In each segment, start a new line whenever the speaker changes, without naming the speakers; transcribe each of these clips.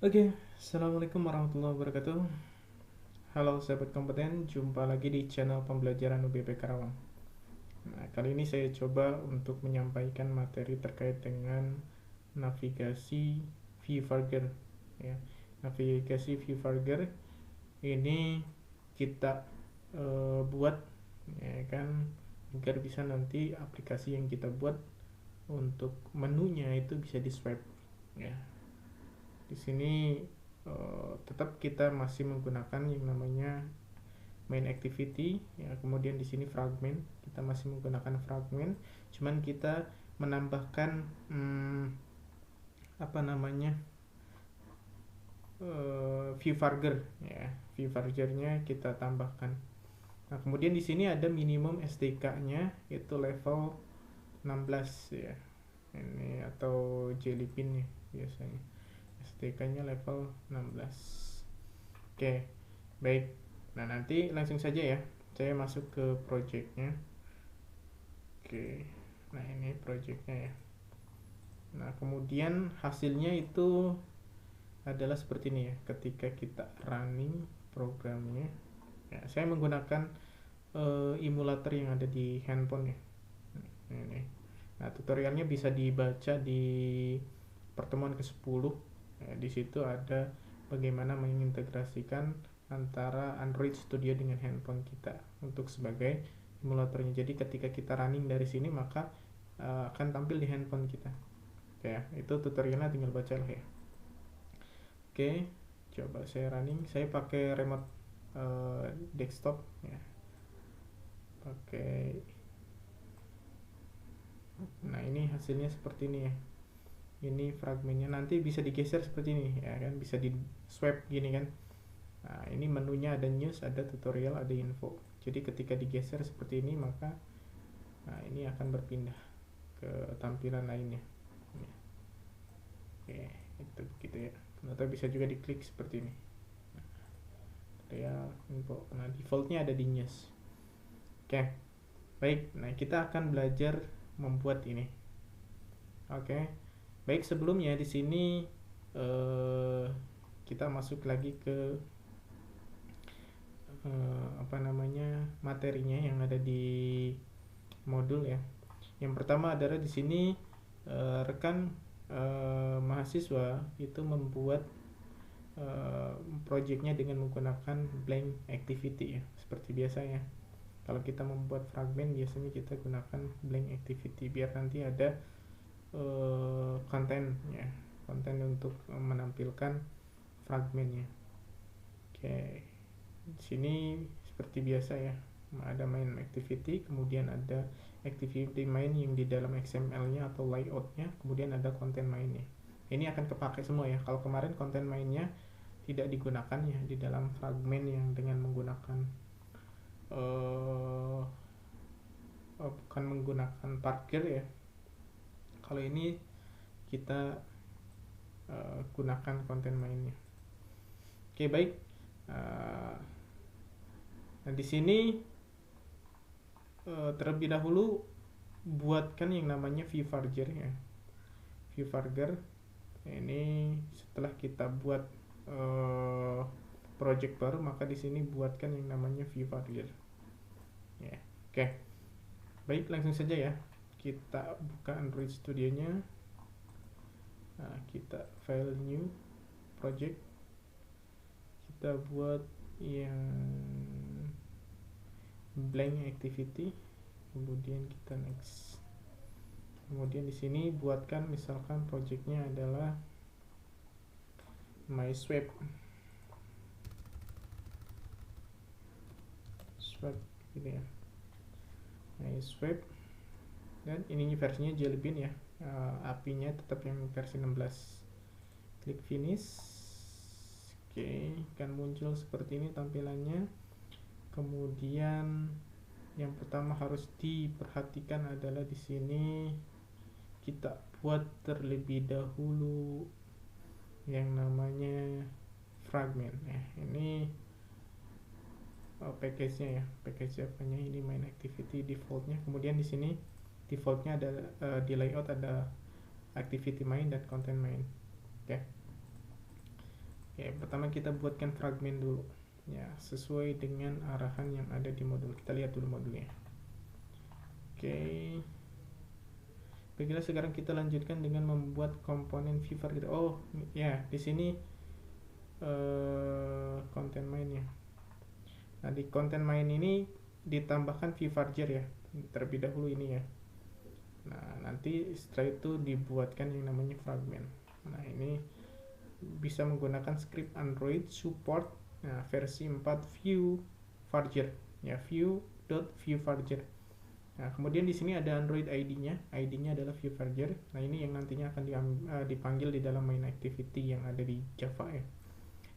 Oke, Assalamualaikum warahmatullahi wabarakatuh. Halo sahabat kompeten, jumpa lagi di channel pembelajaran UBP Karawang. Nah, kali ini saya coba untuk menyampaikan materi terkait dengan navigasi viewfinder. Ya, navigasi viewfinder ini kita buat, ya kan, agar bisa nanti aplikasi yang kita buat untuk menunya itu bisa di swipe. Ya, di sini tetap kita masih menggunakan yang namanya main activity, ya. Kemudian di sini fragment, kita masih menggunakan fragment, cuman kita menambahkan apa namanya, view varger, ya. View vargernya kita tambahkan. Nah, kemudian di sini ada minimum SDK-nya itu level 16, ya. Ini atau jelly pin ya biasanya. SDK-nya level 16. Oke, baik. Nah, nanti langsung saja ya. Saya masuk ke project-nya. Oke. Nah, ini project-nya ya. Nah, kemudian hasilnya itu adalah seperti ini ya. Ketika kita running programnya, ya, saya menggunakan emulator yang ada di handphone ya. Ini. Nah, tutorialnya bisa dibaca di pertemuan ke-10. Ya, di situ ada bagaimana mengintegrasikan antara Android Studio dengan handphone kita untuk sebagai emulatornya. Jadi ketika kita running dari sini maka akan tampil di handphone kita. Oke, ya, itu tutorialnya tinggal baca lah ya. Oke, coba saya running. Saya pakai remote desktop ya. Pakai. Nah, ini hasilnya seperti ini ya. Ini fragmennya, nanti bisa digeser seperti ini ya kan, bisa di swipe gini kan. Nah, ini menunya ada news, ada tutorial, ada info. Jadi ketika digeser seperti ini maka ini akan berpindah ke tampilan lainnya. Oke, itu gitu ya. Atau bisa juga diklik seperti ini. Tutorial, info. Nah, defaultnya ada di news. Oke, baik. Nah, kita akan belajar membuat ini. Oke, baik. Sebelumnya di sini kita masuk lagi ke apa namanya, materinya yang ada di modul ya. Yang pertama adalah di sini rekan mahasiswa itu membuat projectnya dengan menggunakan blank activity ya, seperti biasa ya. Kalau kita membuat fragment biasanya kita gunakan blank activity biar nanti ada konten ya, konten untuk menampilkan fragmentnya. Oke, di sini seperti biasa ya, ada main activity, kemudian ada activity main yang di dalam XML-nya atau layout-nya, kemudian ada konten mainnya. Ini akan kepakai semua ya. Kalau kemarin konten mainnya tidak digunakan ya di dalam fragment yang dengan menggunakan bukan menggunakan parkir ya. Kalau ini kita gunakan konten mainnya. Oke, baik. Nah, di sini terlebih dahulu buatkan yang namanya viewfinder ya. Viewfinder ini setelah kita buat project baru, maka di sini buatkan yang namanya viewfinder. Ya, oke. Baik, langsung saja ya. Kita buka Android Studio-nya. Nah, kita file new project. Kita buat yang blank activity, kemudian kita next. Kemudian di sini buatkan misalkan projectnya adalah my swipe gitu ya, my swipe, dan ini versinya Jelly Bean ya. API-nya tetap yang versi 16. Klik finish. Oke, akan muncul seperti ini tampilannya. Kemudian yang pertama harus diperhatikan adalah di sini kita buat terlebih dahulu yang namanya fragment. Ini package-nya ya, package apanya ini, main activity defaultnya. Kemudian di sini defaultnya ada di layout ada activity main dan content main. Oke. Oke, pertama kita buatkan fragmen dulu ya, sesuai dengan arahan yang ada di modul. Kita lihat dulu modulnya. Oke, baiklah, sekarang kita lanjutkan dengan membuat komponen Vivar gitu. Oh ya, di sini konten mainnya. Nah, di konten main ini ditambahkan Vivarger ya, terlebih dahulu ini ya. Nah, nanti setelah itu dibuatkan yang namanya fragmen. Nah, ini bisa menggunakan script Android support versi 4 Viewfarger ya, view.viewfarger. Nah, kemudian di sini ada Android ID-nya. ID-nya adalah Viewfarger. Nah, ini yang nantinya akan dipanggil di dalam main activity yang ada di Java ya.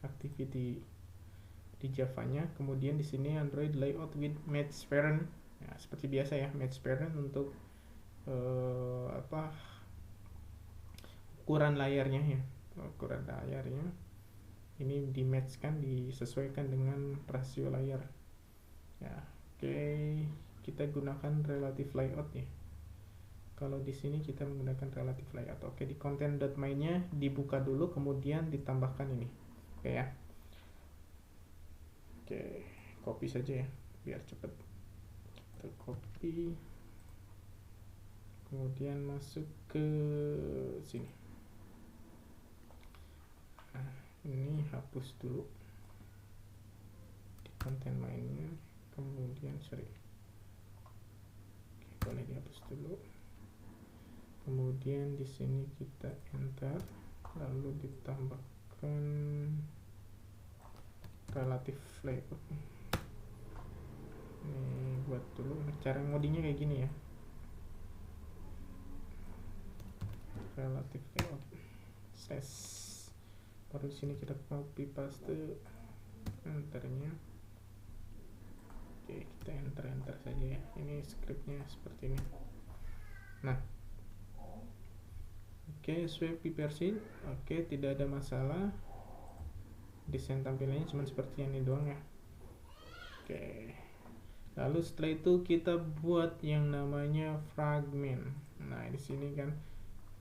Activity di Java-nya. Kemudian di sini Android layout with match parent. Ya, seperti biasa ya, match parent untuk ukuran layarnya ya. Ukuran layarnya ini dimatchkan, disesuaikan dengan rasio layar ya. Oke, kita gunakan relative layout ya. Kalau di sini kita menggunakan relative layout. Oke, di content.main-nya dibuka dulu, kemudian ditambahkan ini. Oke ya. Oke, copy saja ya biar cepat. Kita copy, kemudian masuk ke sini. Nah, ini hapus dulu di konten mainnya, kemudian boleh dihapus dulu. Kemudian di sini kita enter, lalu ditambahkan relative layout. Ini buat dulu, cara ngodingnya kayak gini ya, relative layout slash. Baru di sini kita copy paste enternya. Oke, kita enter saja ya. Ini scriptnya seperti ini. Nah, oke, swipe versi. Oke, tidak ada masalah. Desain tampilannya cuma seperti ini doang ya. Oke, lalu setelah itu kita buat yang namanya fragmen. Nah, di sini kan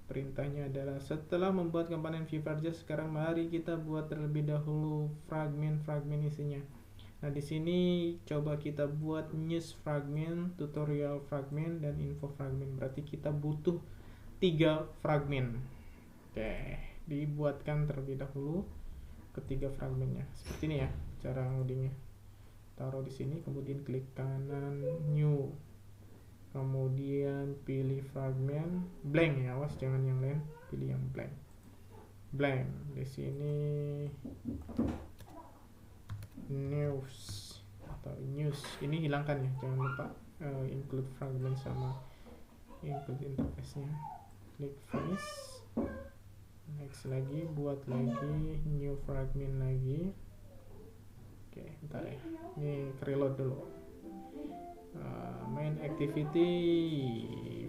perintahnya adalah setelah membuat komponen Vivarger, sekarang mari kita buat terlebih dahulu fragmen isinya. Nah, di sini coba kita buat news fragmen, tutorial fragmen, dan info fragmen. Berarti kita butuh 3 fragmen. Oke, dibuatkan terlebih dahulu ketiga fragmennya. Seperti ini ya cara ngodingnya. Taruh di sini, kemudian klik kanan new. Kemudian pilih fragmen blank ya, awas jangan yang lain, pilih yang blank. Di sini news atau news ini hilangkan ya, jangan lupa include fragment sama include interface-nya. Klik finish, next lagi, buat lagi new fragment lagi. Oke, bentar ya, ini reload dulu. Main activity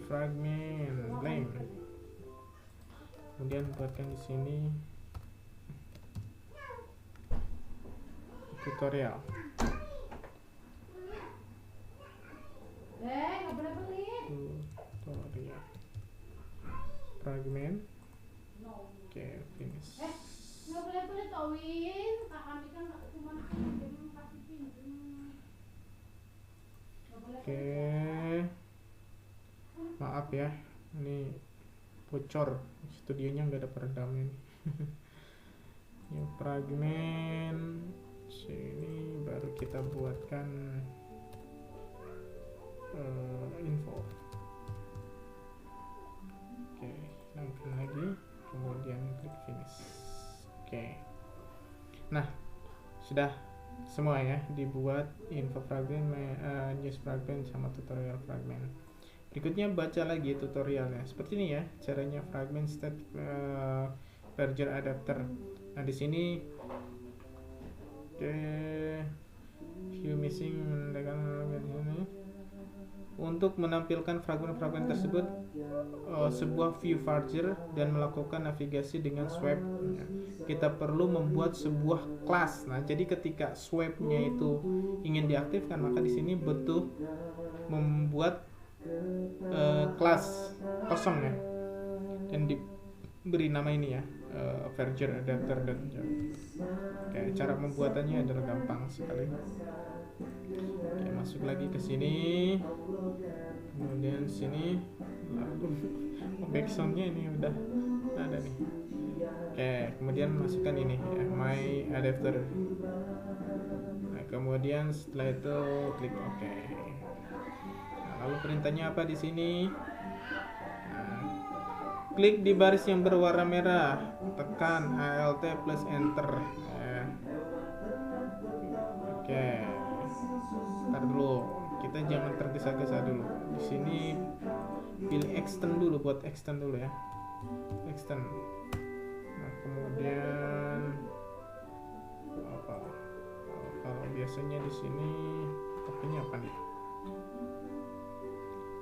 fragment blank, kemudian buatkan di sini tutorial. Tutorial fragment. Oke, finish. Oke, maaf ya, ini bocor, studionya nggak ada peredamnya nih. Yang fragmen sini baru kita buatkan info. Oke, hilangkan lagi, kemudian klik finish. Oke, nah sudah semua ya, dibuat info fragment, news fragment, sama tutorial fragment. Berikutnya baca lagi tutorialnya. Seperti ini ya caranya fragment state verger adapter. Nah, di sini view missing untuk menampilkan fragmen-fragmen tersebut sebuah Viewfarger dan melakukan navigasi dengan swipe. Kita perlu membuat sebuah kelas. Nah, jadi ketika swipe-nya itu ingin diaktifkan, maka di sini butuh membuat kelas kosong ya, dan beri nama ini ya, Verger adapter dan oke, cara pembuatannya adalah gampang sekali. Oke, masuk lagi ke sini, kemudian sini, lalu backsoundnya ini udah ada nih. Oke, kemudian masukkan ini ya, my adapter. Nah, kemudian setelah itu klik OK. Nah, lalu perintahnya apa di sini? Klik di baris yang berwarna merah, tekan Alt plus Enter. Oke, ntar dulu, kita jangan tergesa-gesa dulu. Di sini pilih extend dulu, buat extend dulu ya, extend. Nah, kemudian apa? Kalau biasanya di sini topiknya apa nih?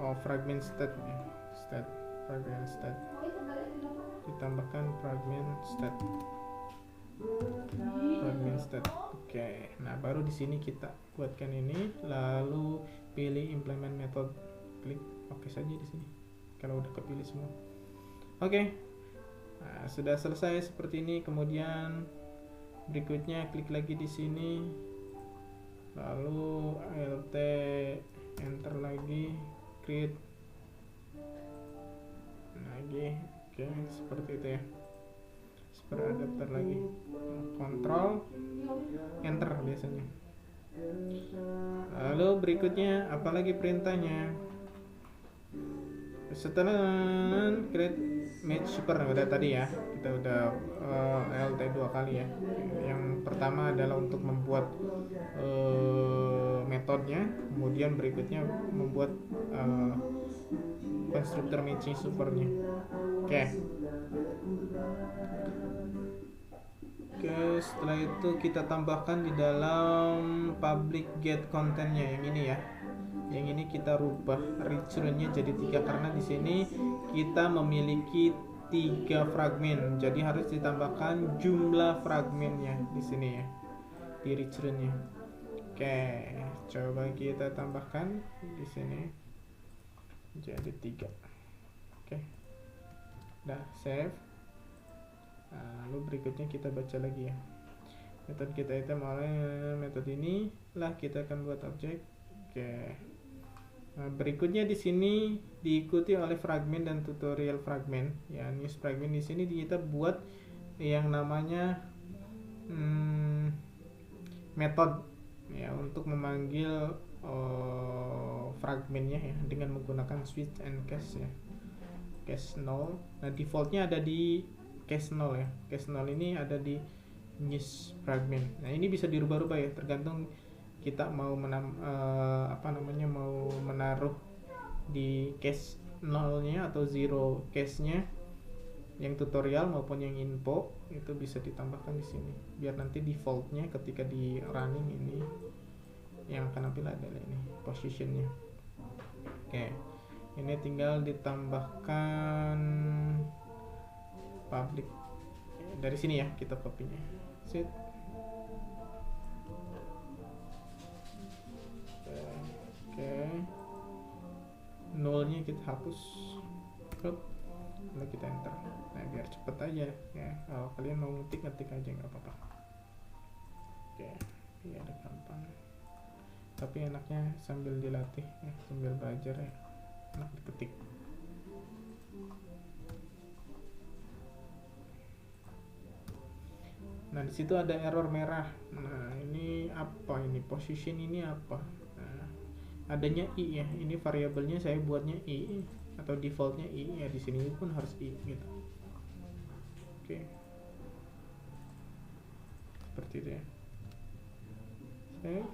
Oh, fragment state ya, state. Fragment state, ditambahkan fragment state. Oke, nah baru di sini kita buatkan ini, lalu pilih implement method, klik OK saja di sini kalau udah kepilih semua. Oke, nah, sudah selesai seperti ini. Kemudian berikutnya klik lagi di sini, lalu Alt Enter lagi, create lagi. Oke, seperti itu ya, seperti adapter lagi, Control Enter biasanya. Lalu berikutnya apalagi perintahnya, setelah create match super udah tadi ya, kita udah Alt 2 kali ya. Yang pertama adalah untuk membuat metodenya, kemudian berikutnya membuat konstruktor matching supernya. Oke, setelah itu kita tambahkan di dalam public get contentnya yang ini ya. Yang ini kita rubah return-nya jadi 3 karena di sini kita memiliki 3 fragmen, jadi harus ditambahkan jumlah fragmennya di sini ya, di return-nya. Oke, coba kita tambahkan di sini jadi 3. Oke, udah save. Nah, lalu berikutnya kita baca lagi ya, metode kita itu mulai metode ini lah kita akan buat objek. Oke, nah, berikutnya di sini diikuti oleh fragmen dan tutorial fragmen ya. News fragmen di sini kita buat yang namanya metode ya untuk memanggil fragmennya ya dengan menggunakan switch and case ya, case 0. Nah, defaultnya ada di case 0 ya. Case 0 ini ada di news fragment. Nah, ini bisa dirubah-rubah ya, tergantung kita mau mau menaruh di case 0-nya atau zero case-nya, yang tutorial maupun yang info itu bisa ditambahkan di sini biar nanti defaultnya ketika di running ini yang akan tampil adalah ini positionnya. Oke, ini tinggal ditambahkan public dari sini ya, kita copy-nya. Set. Oke, nolnya kita hapus, lalu kita enter. Nah, biar cepet aja ya, kalau kalian mau ngetik aja nggak apa-apa. Oke, ya ada gampang, tapi enaknya sambil dilatih ya, sambil belajar ya, enak diketik. Nah, di situ ada error merah. Nah, ini apa ini? Position ini apa? Nah, adanya i ya. Ini variabelnya saya buatnya i atau defaultnya i ya, di sini pun harus i gitu. Oke. Seperti itu ya. Oke.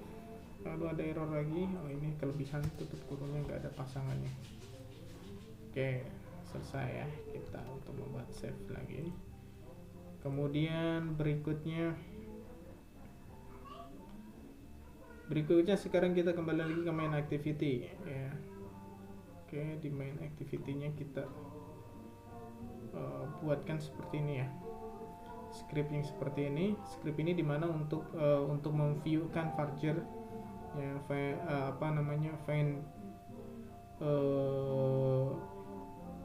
Lalu ada error lagi. Oh, ini kelebihan tutup kurungnya nggak ada pasangannya. Oke, selesai ya kita untuk membuat save lagi. Kemudian berikutnya sekarang kita kembali lagi ke main activity ya. Oke, di main activity-nya kita buatkan seperti ini ya, script yang seperti ini. Script ini dimana untuk memviewkan Verger ya,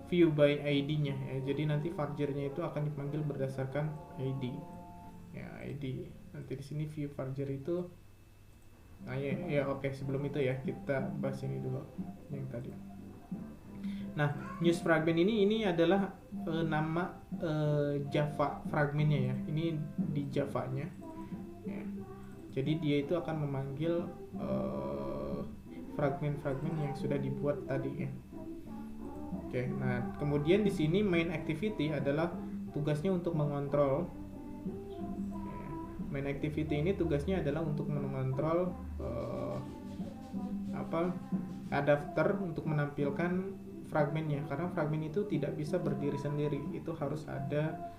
view by ID-nya ya. Jadi nanti varjernya itu akan dipanggil berdasarkan ID. Ya, ID. Nanti di sini view varjer itu oke, sebelum itu ya kita bahas ini dulu yang tadi. Nah, news fragment ini adalah nama Java fragmentnya ya. Ini di Java-nya. Ya. Jadi dia itu akan memanggil fragment-fragment yang sudah dibuat tadi ya. Oke, nah kemudian di sini main activity adalah tugasnya untuk mengontrol. Main activity ini tugasnya adalah untuk mengontrol adapter untuk menampilkan fragmennya, karena fragmen itu tidak bisa berdiri sendiri, itu harus ada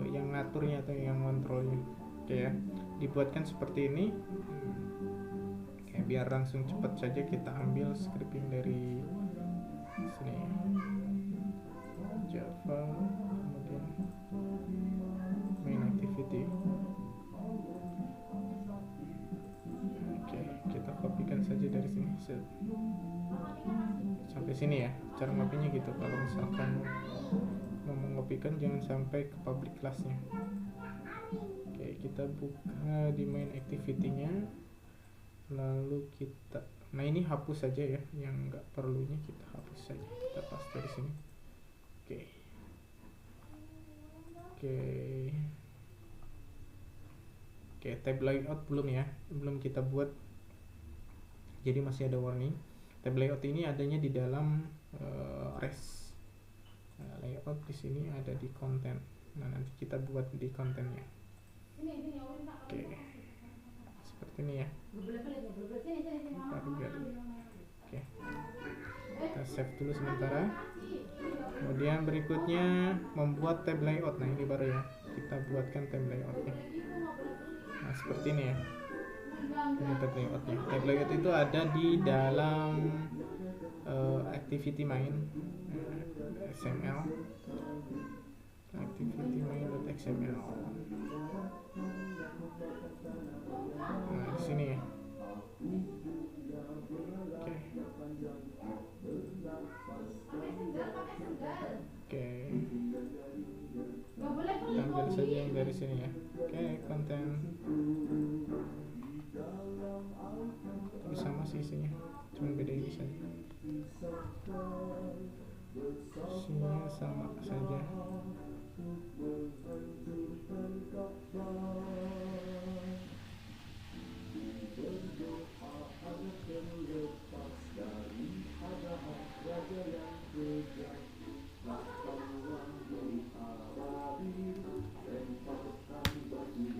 yang ngaturnya atau yang ngontrolnya. Oke ya, dibuatkan seperti ini. Oke, biar langsung cepat saja kita ambil scripting dari sini Java, kemudian main activity. Oke, kita kopikan saja dari sini sampai sini ya. Cara ngopinya gitu. Kalau misalkan mau mengopikan jangan sampai ke public class-nya. Oke, kita buka di main activity-nya, lalu kita, nah ini hapus saja ya, yang nggak perlunya kita hapus saja, kita paste dari sini. Oke, tab layout belum kita buat, jadi masih ada warning. Tab layout ini adanya di dalam res. Nah, layout di sini ada di konten. Nah, nanti kita buat di kontennya. Oke, seperti ini ya. Oke, kita save dulu sementara. Kemudian berikutnya membuat tab layout. Nah, ini baru ya, kita buatkan tab layoutnya. Nah, seperti ini ya. Ini tab layoutnya. Tab layout itu ada di dalam activity main XML, activity main.xml. Nah, di sini ya. Oke. Tampil saja yang dari sini ya. Oke, konten. Tapi sama sih isinya, cuma beda ini saja. Isinya sama saja.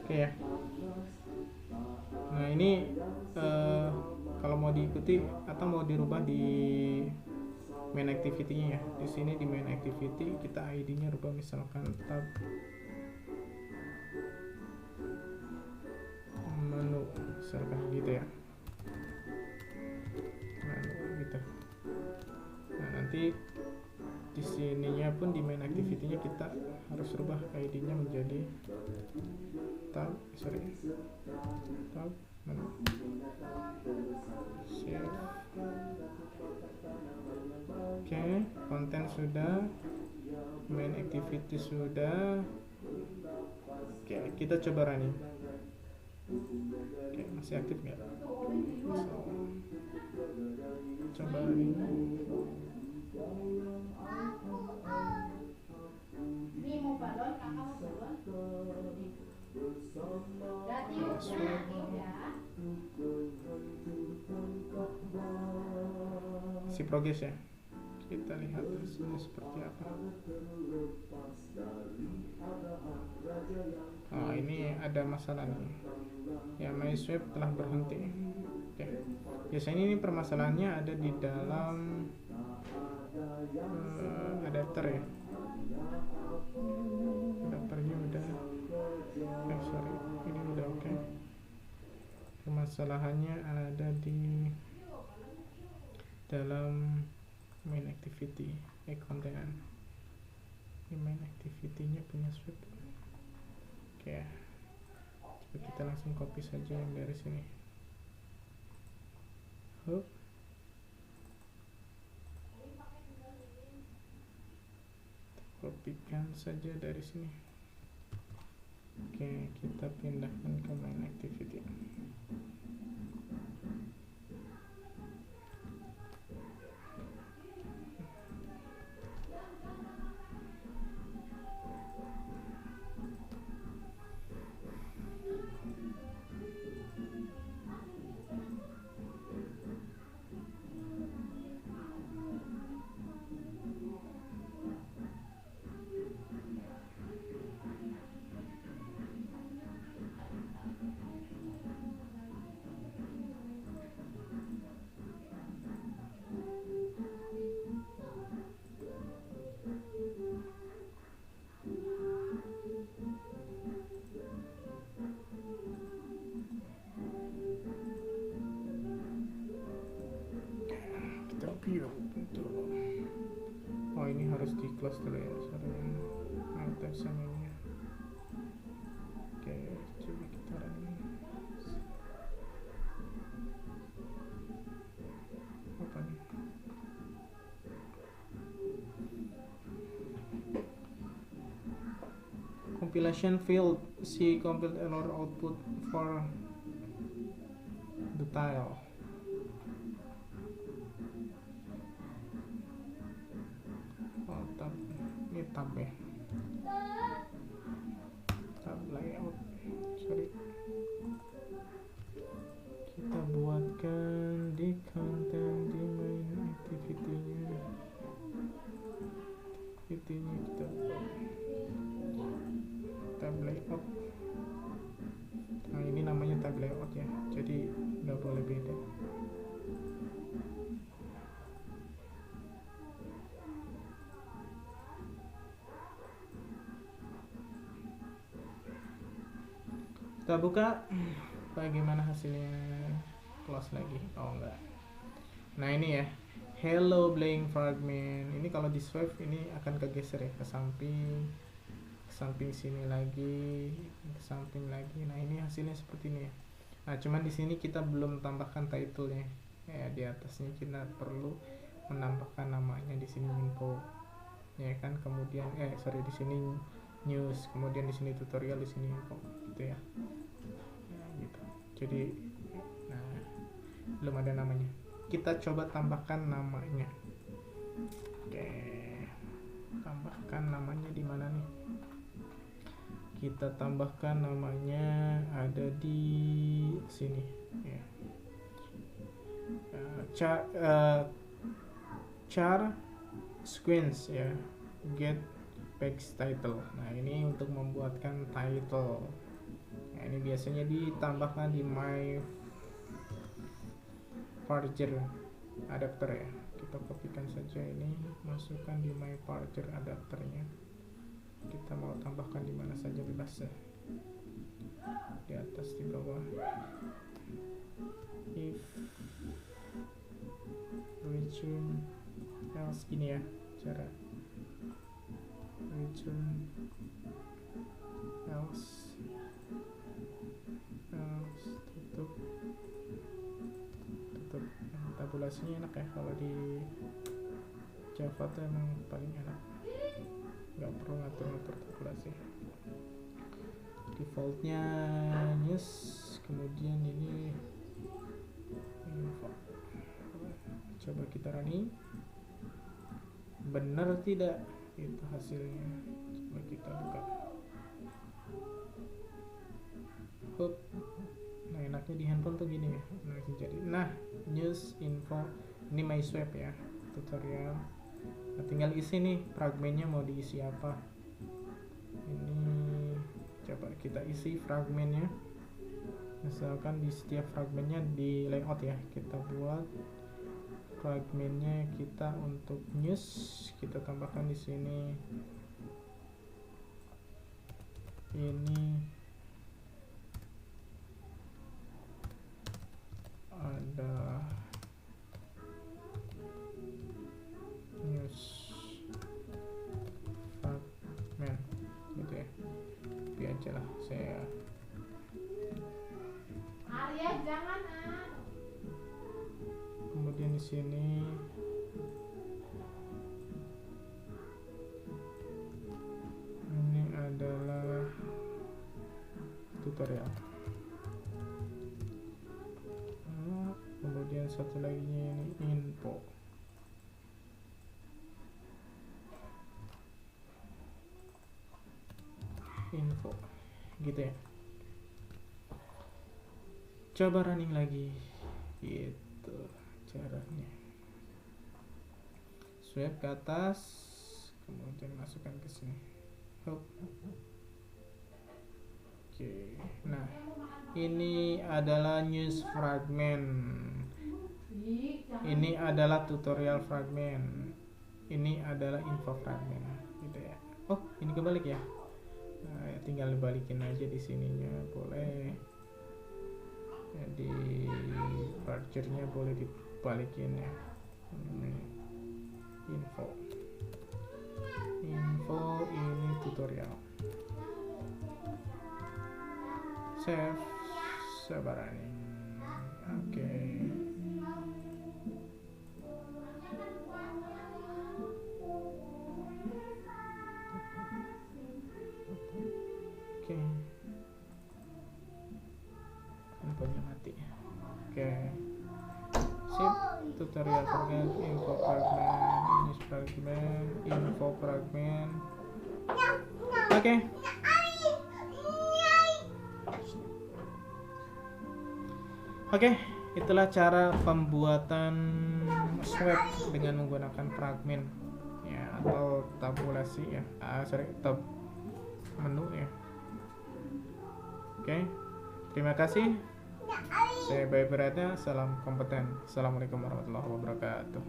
Oke ya. Nah ini kalau mau diikuti atau mau dirubah di main activity-nya ya. Di sini di main activity kita ID-nya rubah misalkan tab menu, misalkan gitu ya. Menu gitu. Nah nanti di sininya pun di main activity-nya kita harus rubah ID-nya menjadi tab menu. Save. Oke, konten sudah, main activity sudah. Oke, kita coba running. Oke, masih aktif nggak? Coba running. Si progress ya. Kita lihat hasilnya seperti apa. Oh, ini ada masalah nih. Ya, my swipe telah berhenti. Oke. Biasanya ini permasalahannya ada di dalam adapter ya. Adapternya udah ini udah oke. Permasalahannya ada di dalam main activity konten. Ini main activity-nya punya swipe. Oke. Coba kita langsung copy saja yang dari sini. kopikan saja dari sini. Oke, kita pindahkan ke main activity. Kita view dulu. Oh, ini harus di close dulu ya, sorry. Sama ini. Oke, coba kita running. Apa nih? Compilation field, see compiled error output for the tile. Oh, tab, ini tab ya. Tab layout, sorry. Kita buatkan di konten di main activity-nya. Activity-nya kita buat tab layout. Nah, ini namanya tab layout ya, jadi nggak boleh beda. Kita buka, bagaimana hasilnya? Close lagi. Oh enggak. Nah, ini ya, hello blank fragment. Ini kalau di swipe ini akan kegeser ya ke samping sini lagi, ke samping lagi. Nah, ini hasilnya seperti ini ya. Nah, cuman di sini kita belum tambahkan title-nya. Ya, di atasnya kita perlu menambahkan namanya, di sini info. Ya kan, kemudian di sini news, kemudian di sini tutorial, di sini info gitu ya. Nah, gitu. Jadi belum ada namanya. Kita coba tambahkan namanya. Oke. Tambahkan namanya di mana nih? Kita tambahkan namanya ada di sini ya. Char sequence ya. Get page title. Nah, ini untuk membuatkan title. Nah, ini biasanya ditambahkan di my parser adapter ya. Kita kopikan saja ini, masukkan di my parser adapternya. Kita mau tambahkan di mana saja bebas ya. Di atas, di bawah. If return else, gini ya cara return else tutup. Tabulasinya enak ya, kalau di Java tuh emang paling enak, nggak perlu ngatur-ngatur tabulasi. Defaultnya news, kemudian ini info. Coba kita running, benar tidak itu hasilnya. Coba kita buka. Hop. Nah, enaknya di handphone tuh gini ya. Nah, news, info, ini my swipe ya, tutorial. Nah, tinggal isi nih fragmennya mau diisi apa. Ini coba kita isi fragmennya. Misalkan di setiap fragmennya di layout ya, kita buat fragmennya kita untuk news, kita tambahkan di sini. Ini ada news fragment gitu ya. Biar aja lah saya.
Arya jangan
Kemudian di sini tutorial. Kemudian satu lagi ini info. Gitu ya. Coba running lagi, gitu caranya. Swipe ke atas, kemudian masukkan ke sini. Hop. Oke, nah ini adalah news fragment, ini adalah tutorial fragment, ini adalah info fragment, gitu ya. Oh, ini kebalik ya. Nah, tinggal dibalikin aja di sininya, boleh. Jadi parchernya boleh dibalikin ya. Info ini tutorial. Save, sabarani. Oke. Infonya mati. Oke. Sip, tutorial fragment, info fragment, news fragment, info fragment. Oke. Oke, itulah cara pembuatan swap dengan menggunakan fragment ya, atau tabulasi ya. Tab menu ya. Oke. Terima kasih. Saya Bayi Beratnya, salam kompeten. Assalamualaikum warahmatullahi wabarakatuh.